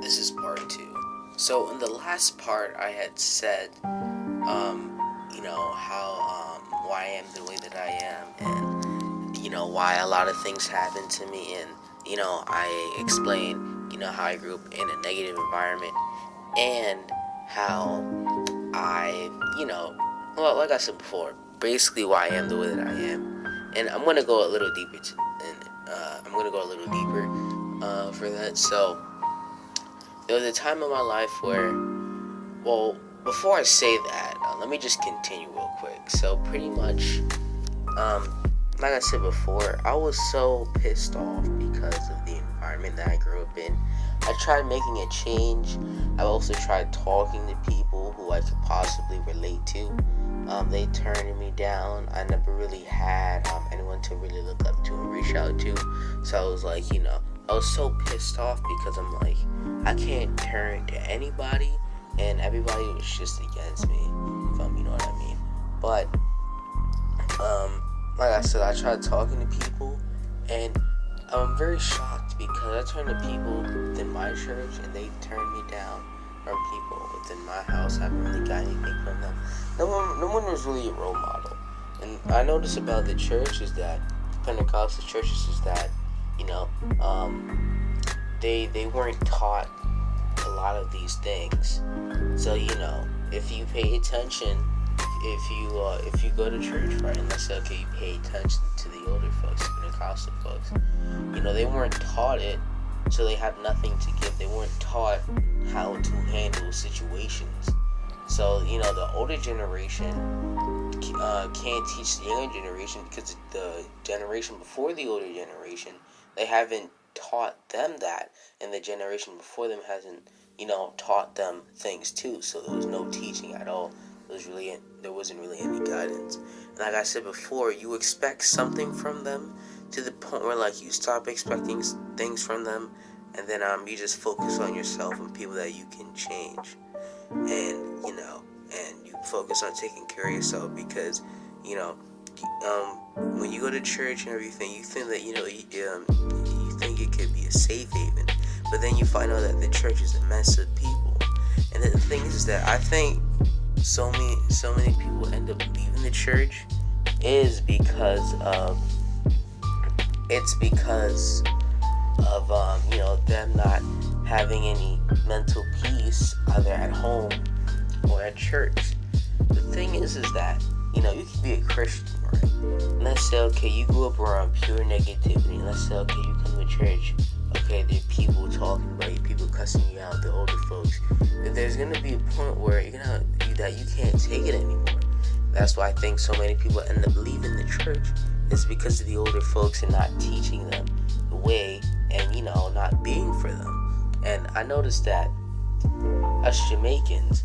This is part two. So in the last part, I had said, how why I am the way that I am, and why a lot of things happen to me, and I explained how I grew up in a negative environment, and how I like I said before, basically why I am the way that I am, and I'm gonna go a little deeper for that. So there was a time in my life where, well, before I say that, let me just continue real quick. So pretty much, like I said before, I was so pissed off because of the environment that I grew up in. I tried making a change. I also tried talking to people who I could possibly relate to. They turned me down. I never really had anyone to really look up to and reach out to. So I was like, I was so pissed off because I'm like, I can't turn to anybody, and everybody was just against me, you know what I mean. But, like I said, I tried talking to people, and I'm very shocked because I turned to people within my church, and they turned me down from people within my house. I haven't really got anything from them. No one was really a role model. And I noticed about the church is that, Pentecostal churches is that, they weren't taught a lot of these things. So, if you pay attention, if you go to church, right, and let's say, okay, you pay attention to the older folks, Pentecostal folks, they weren't taught it, so they have nothing to give. They weren't taught how to handle situations. So, the older generation can't teach the younger generation because the generation before the older generation, they haven't taught them that, and the generation before them hasn't, taught them things too. So there was no teaching at all. There wasn't really any guidance. And like I said before, you expect something from them to the point where like you stop expecting things from them, and then you just focus on yourself and people that you can change, and and you focus on taking care of yourself because when you go to church and everything, you think that you think it could be a safe haven, but then you find out that the church is a mess of people. And the thing is that I think so many people end up leaving the church is because of them not having any mental peace either at home or at church. The thing is that you can be a Christian, right? And let's say, okay, you grew up around pure negativity. Let's say, okay, you come to church. Okay, there are people talking about you, people cussing you out, the older folks. There's gonna be a point where that you can't take it anymore. That's why I think so many people end up leaving the church. It's because of the older folks and not teaching them the way, and not being for them. And I noticed that us Jamaicans,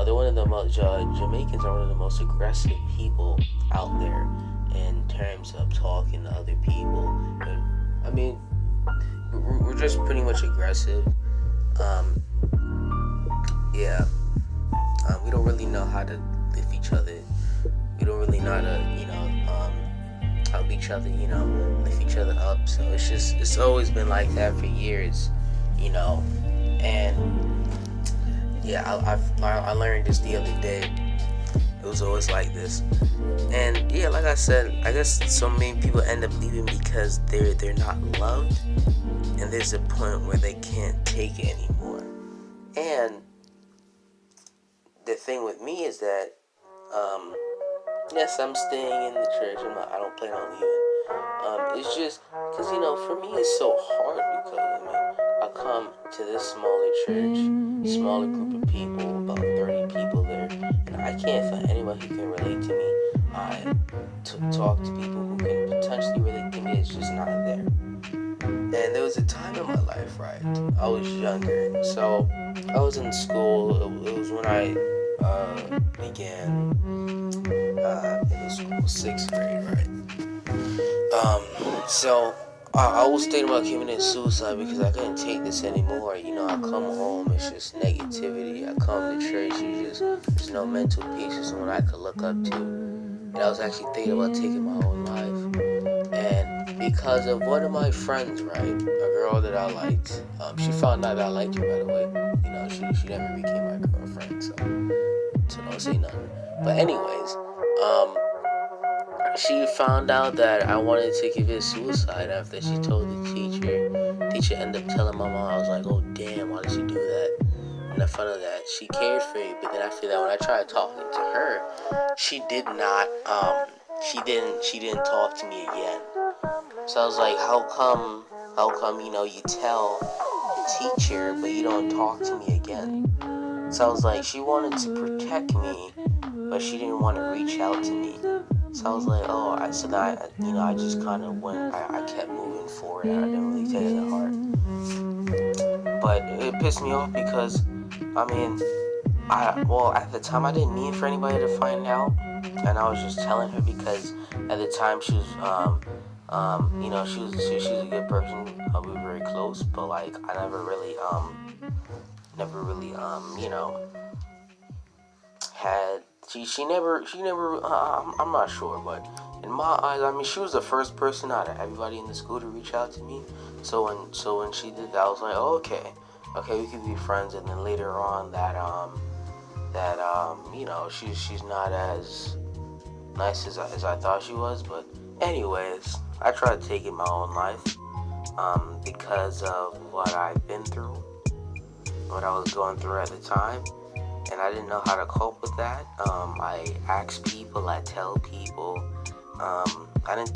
they're one of the most Jamaicans are one of the most aggressive people out there in terms of talking to other people. And I mean, we're just pretty much aggressive. We don't really know how to lift each other. We don't really know how to, help each other, lift each other up. So it's always been like that for years, and I learned this the other day. It was always like this. And like I said, I guess so many people end up leaving because they're not loved, and there's a point where they can't take it anymore. And the thing with me is that yes, I'm staying in the church. I don't plan on leaving. It's just because for me it's so hard because I come to this smaller group of people, about 30 people there, and I can't find anyone who can relate to me. To talk to people who can potentially relate to me is just not there. And there was a time in my life, right? I was younger, so I was in school. It was when I began middle school, 6th grade, right? So I was thinking about committing suicide because I couldn't take this anymore. I come home, it's just negativity. I come to church, there's no mental peace, there's no one I could look up to. And I was actually thinking about taking my own life. And because of one of my friends, right? A girl that I liked. She found out that I liked her, by the way. She never became my girlfriend, so don't say nothing. But anyways, she found out that I wanted to commit suicide after she told the teacher. Teacher ended up telling my mom. I was like, oh damn, why did she do that? And I found out that she cared for me, but then I feel that when I tried talking to her, she did not. She didn't talk to me again. So I was like, how come? You tell the teacher, but you don't talk to me again. So I was like, she wanted to protect me, but she didn't want to reach out to me. So I was like, so that I just kind of went. I kept moving forward. I didn't really take it to heart. But it pissed me off because, at the time I didn't mean for anybody to find out, and I was just telling her because at the time she was, she's a good person. We were very close, but like I never really, had. She never. I'm not sure, but in my eyes, she was the first person out of everybody in the school to reach out to me. So when she did that, I was like, oh, okay, we could be friends. And then later on, she's not as nice as I thought she was. But anyways, I tried taking my own life because of what I've been through, what I was going through at the time. And I didn't know how to cope with that. I asked people, I tell people. I didn't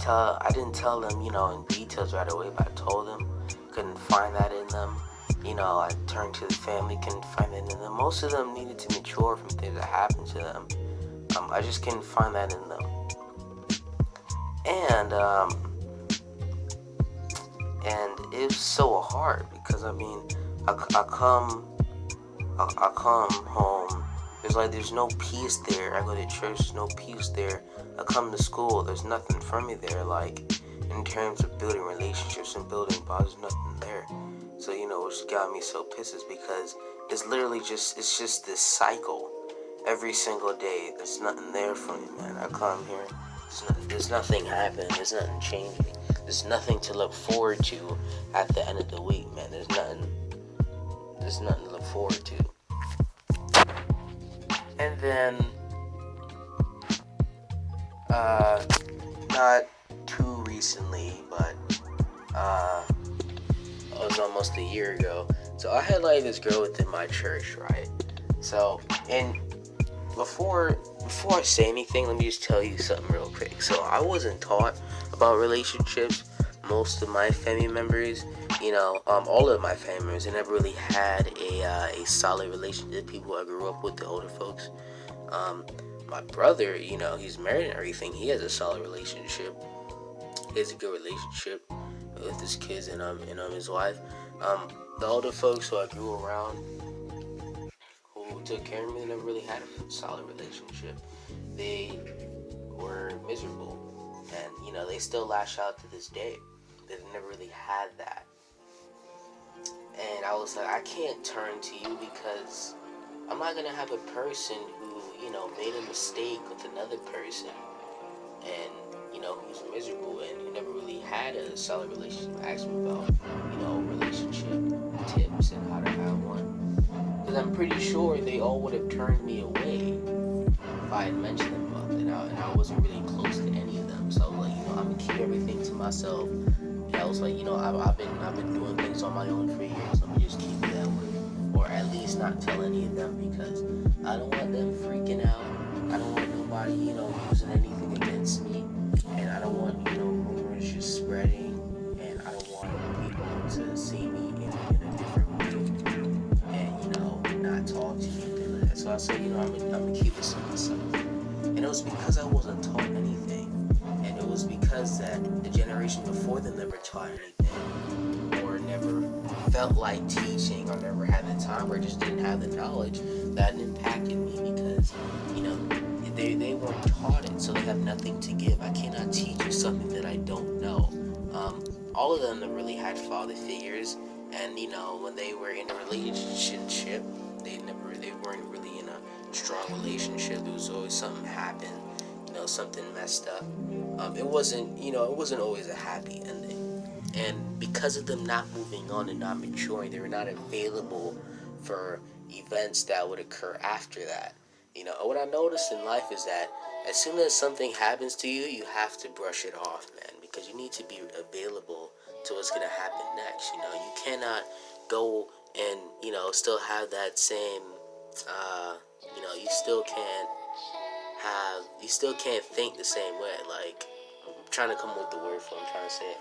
tell them, in details right away, but I told them. Couldn't find that in them. I turned to the family, couldn't find that in them. Most of them needed to mature from things that happened to them. I just couldn't find that in them. And it was so hard because I come home, there's no peace there. I go to church, there's no peace there. I come to school, there's nothing for me there, like, in terms of building relationships and building bonds, there's nothing there. So, which got me so pissed is because it's literally just this cycle. Every single day, there's nothing there for me, man. I come here, there's nothing happening, there's nothing changing. There's nothing to look forward to at the end of the week, man. There's nothing to look forward to. And then, not too recently, but, it was almost a year ago. So I had like this girl within my church, right? So, and before I say anything, let me just tell you something real quick. So I wasn't taught about relationships. Most of my family members, all of my family members, I never really had a solid relationship. People I grew up with, the older folks. My brother, he's married and everything. He has a solid relationship. He has a good relationship with his kids and his wife. The older folks who I grew around, who took care of me, they never really had a solid relationship. They were miserable, and they still lash out to this day. They've never really had that. And I was like, I can't turn to you because I'm not going to have a person who, made a mistake with another person and, who's miserable and who never really had a solid relationship ask me about, relationship tips and how to have one. Because I'm pretty sure they all would have turned me away if I had mentioned them about it. And I wasn't really close to any of them. So I was like, I'm going to keep everything to myself. I was like, I've been doing things on my own for years. Let me just keep it that way, or at least not tell any of them because I don't want them freaking out. I don't want nobody, using anything against me, and I don't want rumors just spreading, and I don't want people to see me in a different way, and not talk to me and things like that. So I said, I'm gonna keep this to myself, and it was because I wasn't taught anything. And it was because that the generation before them never taught anything, or never felt like teaching, or never had the time, or just didn't have the knowledge that impacted me because, they weren't taught it, so they have nothing to give. I cannot teach you something that I don't know. All of them really had father figures, and when they were in a relationship, they weren't really in a strong relationship. There was always something happened. something messed up. It wasn't always a happy ending. And because of them not moving on and not maturing, they were not available for events that would occur after that. What I noticed in life is that as soon as something happens to you, you have to brush it off, man, because you need to be available to what's going to happen next. You cannot go and, still have that same, you still can't think the same way. Like, I'm trying to come up with the word for it. I'm trying to say it.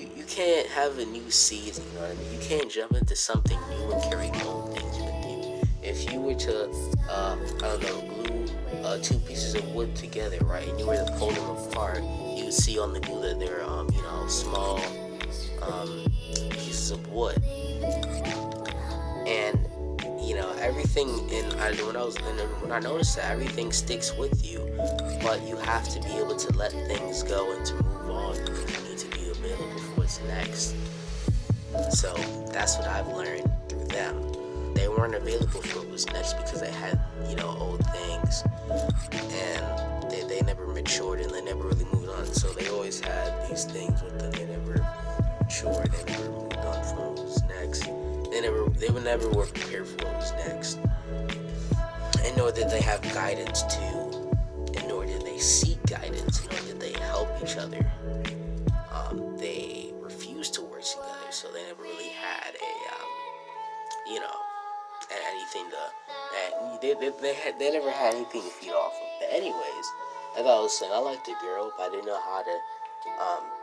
You can't have a new season, you know what I mean? You can't jump into something new and carry old things with you. If you were to, glue two pieces of wood together, right, and you were to pull them apart, you would see on the glue that they're, small pieces of wood. And, everything when I noticed that everything sticks with you, but you have to be able to let things go and to move on, because you need to be available for what's next. So that's what I've learned through them. They weren't available for what was next because they had, old things, and they never matured and they never really moved on. So they always had these things with them. They never matured. They never moved on from what was next. They were prepared for what was next. And nor did they have guidance too, and nor did they seek guidance, nor did they help each other. They refused to work together, so they never really had anything they never had anything to feed off of. But anyways, as I was saying, I liked the girl, but I didn't know how to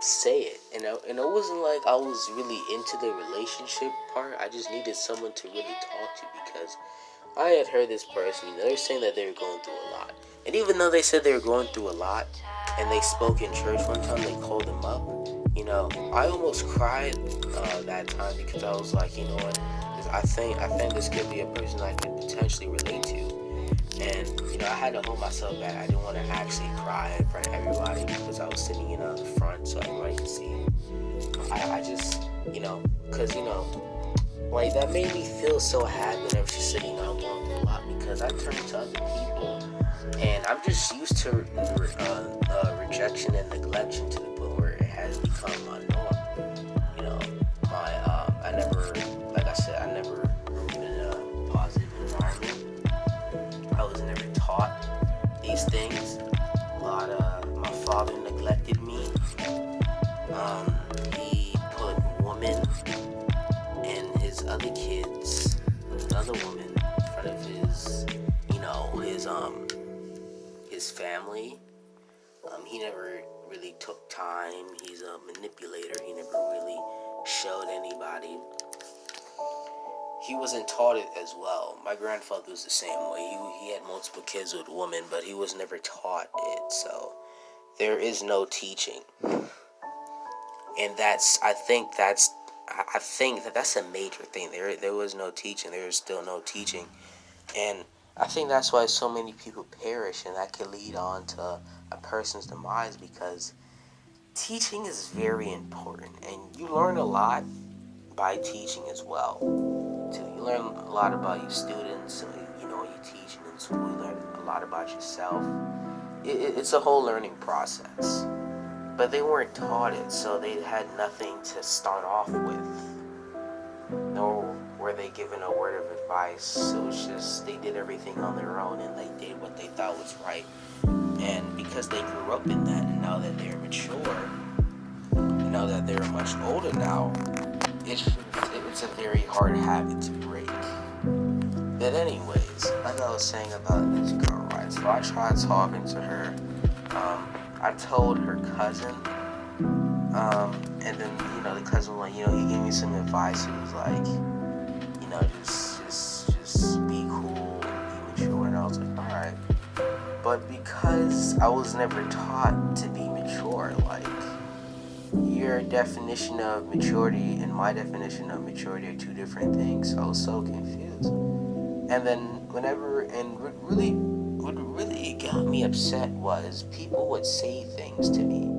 say it, and it wasn't like I was really into the relationship part. I just needed someone to really talk to, because I had heard this person, they were saying that they were going through a lot, and even though they said they were going through a lot, and they spoke in church one time, they called them up. I almost cried that time, because I was like, I think this could be a person I could potentially relate to. And, I had to hold myself back. I didn't want to actually cry in front of everybody, because I was sitting in the front so everybody could see it. I just, because, like, that made me feel so happy when I was just sitting, I'm going through a lot, because I turned to other people, and I'm just used to rejection and neglection to the point where it has become my norm. I never grew up in a positive environment. I was never taught these things. My father neglected me. He put women and his other kids, another woman, in front of his family. He never really took time. He's a manipulator. He never really showed anybody. He wasn't taught it as well. My grandfather was the same way. He had multiple kids with women, but he was never taught it. So there is no teaching, and I think that's a major thing. There was no teaching. There is still no teaching, and I think that's why so many people perish, and that can lead on to a person's demise, because teaching is very important, and you learn a lot by teaching as well. You learn a lot about your students, when you teach in school, you learn a lot about yourself. It's a whole learning process. But they weren't taught it, so they had nothing to start off with. Nor were they given a word of advice. It was just, they did everything on their own, and they did what they thought was right. And because they grew up in that, and now that they're mature, and now that they're much older now, it's a very hard habit to break. But anyways, like I was saying about this girl, right? So I tried talking to her. I told her cousin, and then, the cousin was like, he gave me some advice. He was like, just be cool and be mature. And I was like, alright. But because I was never taught to be mature, like, your definition of maturity and my definition of maturity are two different things. So I was so confused. And then what really got me upset was people would say things to me,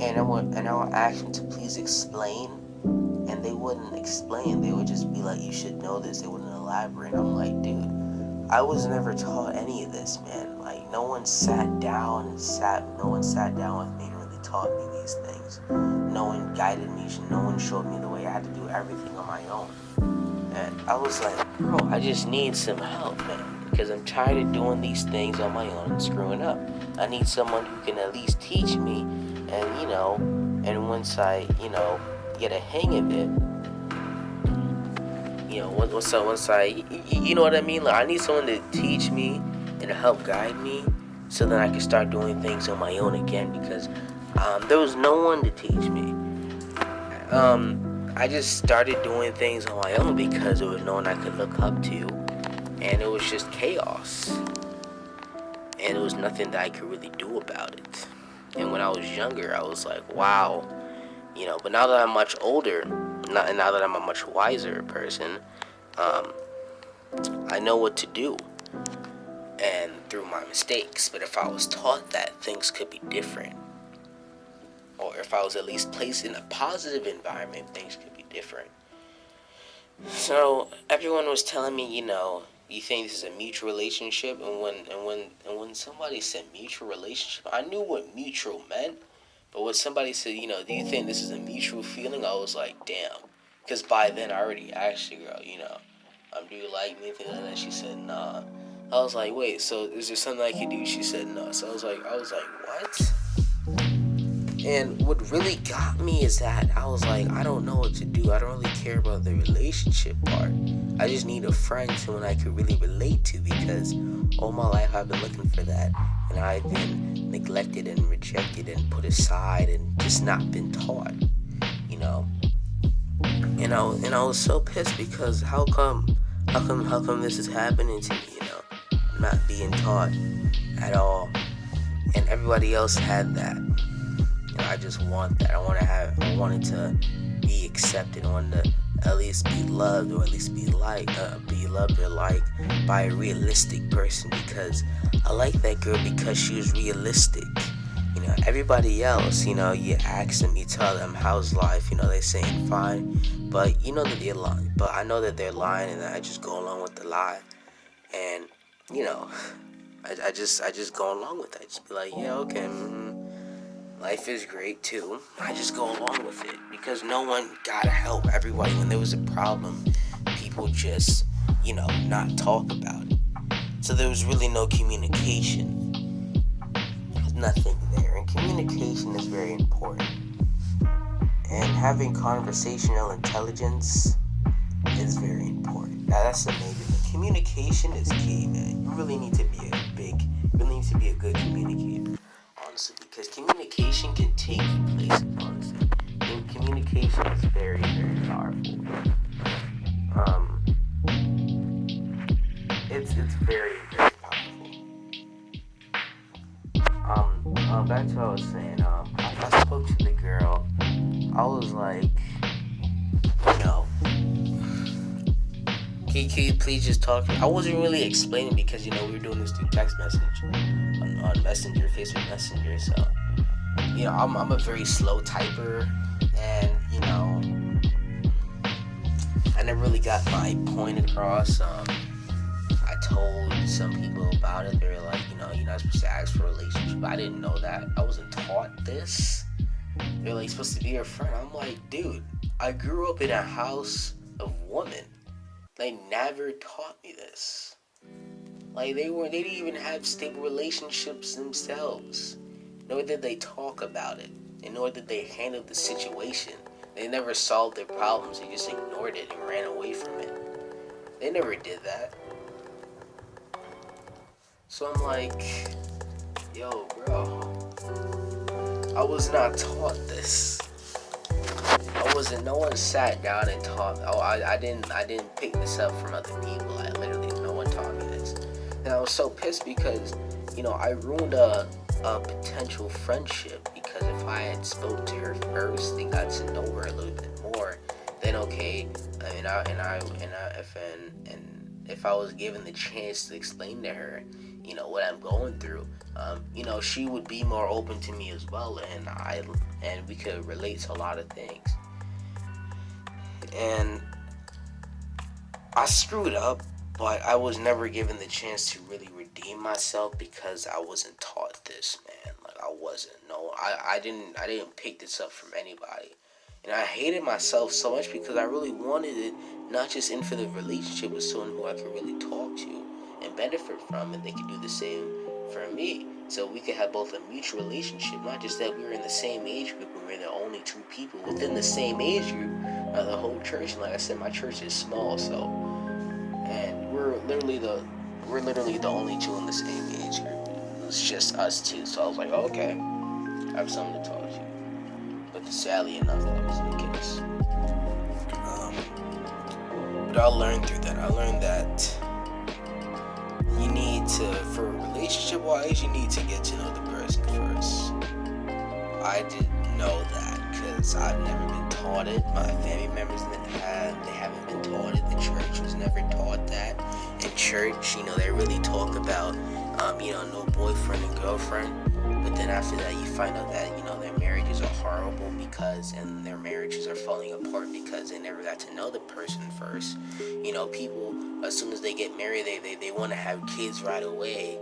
and I would ask them to please explain, and they wouldn't explain. They would just be like, you should know this. They wouldn't elaborate. I'm like, dude, I was never taught any of this, man. Like, no one sat down with me and really taught me these things. No one guided me, no one showed me the way. I had to do everything on my own. And I was like, bro, I just need some help, man, because I'm tired of doing these things on my own and screwing up. I need someone who can at least teach me, and once I, get a hang of it, once I, you know what I mean? Like, I need someone to teach me and to help guide me so that I can start doing things on my own again, because there was no one to teach me. I just started doing things on my own because there was no one I could look up to, and it was just chaos. And there was nothing that I could really do about it. And when I was younger, I was like, wow, but now that I'm much older, now that I'm a much wiser person, I know what to do, and through my mistakes. But if I was taught that things could be different, or if I was at least placed in a positive environment, things could be different. So everyone was telling me, you think this is a mutual relationship, and when somebody said mutual relationship, I knew what mutual meant. But when somebody said, do you think this is a mutual feeling, I was like, damn. Because by then I already asked the girl, do you like me? Things like that. She said, nah. I was like, wait, so is there something I can do? She said, no. So I was like, what? And what really got me is that I was like, I don't know what to do. I don't really care about the relationship part. I just need a friend, someone I could really relate to, because all my life I've been looking for that. And I've been neglected and rejected and put aside and just not been taught, And I was so pissed because how come this is happening to me, I'm not being taught at all. And everybody else had that. I just want that. I wanted to be accepted. I wanted to at least be loved, or at least be loved or liked by a realistic person, because I like that girl because she was realistic. Everybody else, you ask them, you tell them how's life, they're saying fine, but that they're lying. But I know that they're lying, and I just go along with the lie, and I just go along with it. I just be like, yeah, okay. Life is great too. I just go along with it because no one got to help everybody. When there was a problem, people just, not talk about it. So there was really no communication. There's nothing there. And communication is very important. And having conversational intelligence is very important. Now that's amazing. Communication is key, man. You really need to be a good communicator. Honestly, because communication can take you places, honestly. And communication is very, very powerful. It's very, very powerful. Back to what I was saying. I spoke to the girl. I was like, can you please just talk? I wasn't really explaining because, we were doing this through text message on Messenger, Facebook Messenger. So, I'm a very slow typer, and, I never really got my point across. I told some people about it. They were like, you're not supposed to ask for a relationship. I didn't know that. I wasn't taught this. They're like, supposed to be your friend. I'm like, dude, I grew up in a house of women. They never taught me this. Like, they didn't even have stable relationships themselves. Nor did they talk about it. And nor did they handle the situation. They never solved their problems. They just ignored it and ran away from it. They never did that. So I'm like, yo, bro, I was not taught this. No one sat down and taught. I didn't pick this up from other people. No one taught me this. And I was so pissed because, I ruined a potential friendship, because if I had spoke to her first and got to know her a little bit more, then okay. If I was given the chance to explain to her, what I'm going through, she would be more open to me as well, and we could relate to a lot of things. And I screwed up but I was never given the chance to really redeem myself because I wasn't taught this, man. Like I wasn't. No, I didn't pick this up from anybody. And I hated myself so much because I really wanted it, not just in for the relationship with someone who I could really talk to and benefit from, and they could do the same for me. So we could have both a mutual relationship, not just that we were in the same age group and we're the only two people within the same age group of the whole church. And like I said, my church is small, so, and we're literally the only two in the same age group. It's just us two. So I was like, okay, I have something to talk to you. But sadly enough, that wasn't the case. But I learned through that. I learned that you need to, for relationship-wise, you need to get to know the person first. I didn't know that because I've never been taught it. My family members they haven't been taught it. The church was never taught that. In church, they really talk about, no boyfriend and girlfriend. But then after that, you find out that, their marriages are horrible and their marriages are falling apart because they never got to know the person first. People, as soon as they get married, they want to have kids right away.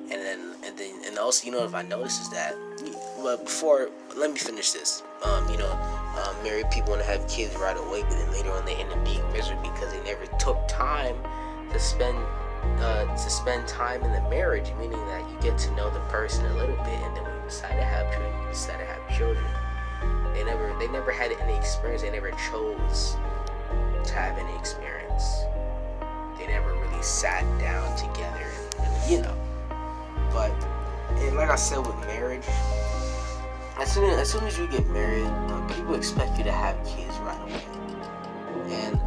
And also, if I notice is that, but before, let me finish this. Married people want to have kids right away, but then later on they end up being miserable because they never took time to spend time in the marriage, meaning that you get to know the person a little bit, and then when you decide to have children, they never had any experience. They never chose to have any experience. They never really sat down together, But, and like I said with marriage, as soon as you get married, people expect you to have kids right away. And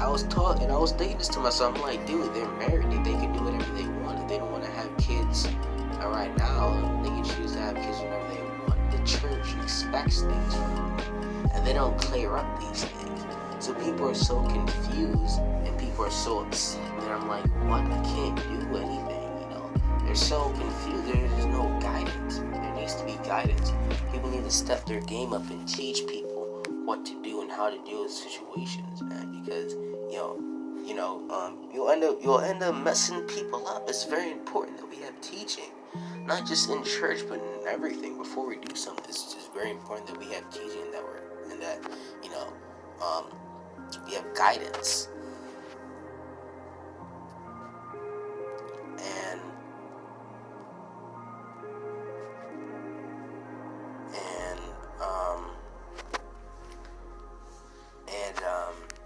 I was thinking this to myself. I'm like, dude, they're married. They can do whatever they want. If they don't want to have kids right now, they can choose to have kids whenever they want. The church expects things from them, and they don't clear up these things. So people are so confused, and people are so upset. And I'm like, what? I can't do anything. They're so confused. There's no guidance. There needs to be guidance. People need to step their game up and teach people what to do and how to deal with situations, man. Because you'll end up messing people up. It's very important that we have teaching, not just in church, but in everything. Before we do something, it's just very important that we have teaching we have guidance.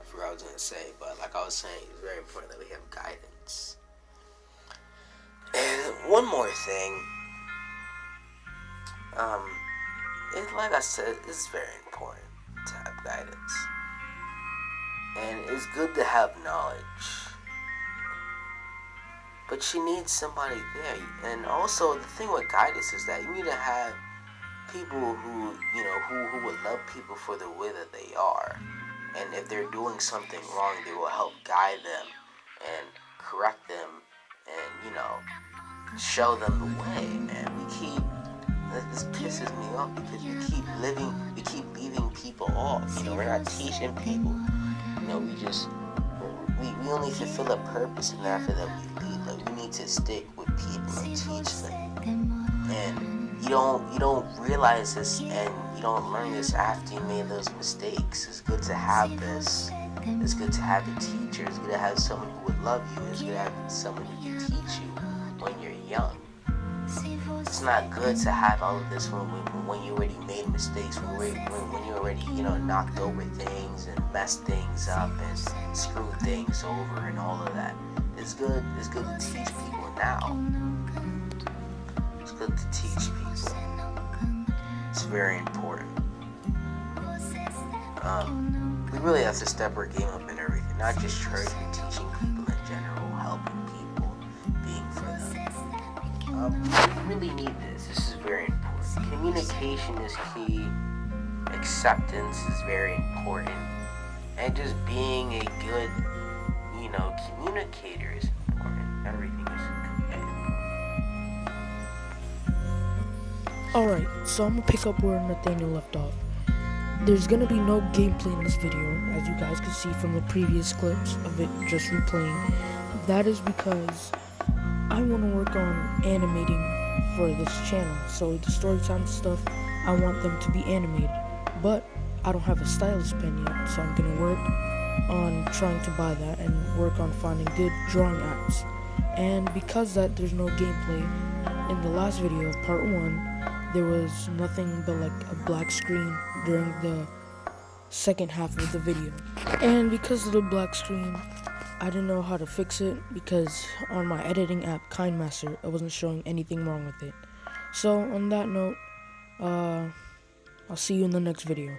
I forgot what I was gonna say, but like I was saying, it's very important that we have guidance. And one more thing, like I said, it's very important to have guidance, and it's good to have knowledge, but you need somebody there. And also, the thing with guidance is that you need to have people who would love people for the way that they are. And if they're doing something wrong, they will help guide them and correct them and, show them the way, man. This pisses me off because we keep leaving people off. We're not teaching people. We only fulfill a purpose, and after that we leave. Like, we need to stick with people and teach them. And you don't realize this, and you don't learn this after you made those mistakes. It's good to have this. It's good to have a teacher. It's good to have someone who would love you. It's good to have someone who can teach you when you're young. It's not good to have all of this when you already made mistakes, when you already knocked over things and messed things up and screwed things over and all of that. It's good to teach people now. It's good to teach people. It's very important. We really have to step our game up in everything, not just church, but teaching people in general, helping people, being for them. We really need this. This is very important. Communication is key. Acceptance is very important. And just being a good, communicator is important. Everything is important. Alright, so I'm gonna pick up where Nathaniel left off. There's gonna be no gameplay in this video, as you guys can see from the previous clips of it just replaying. that is because I want to work on animating for this channel. So the story time stuff, I want them to be animated. But I don't have a stylus pen yet, so I'm going to work on trying to buy that and work on finding good drawing apps. And because that there's no gameplay, in the last video of part 1, there was nothing but like a black screen during the second half of the video. And because of the black screen, I didn't know how to fix it because on my editing app, KindMaster, it wasn't showing anything wrong with it. So on that note, I'll see you in the next video.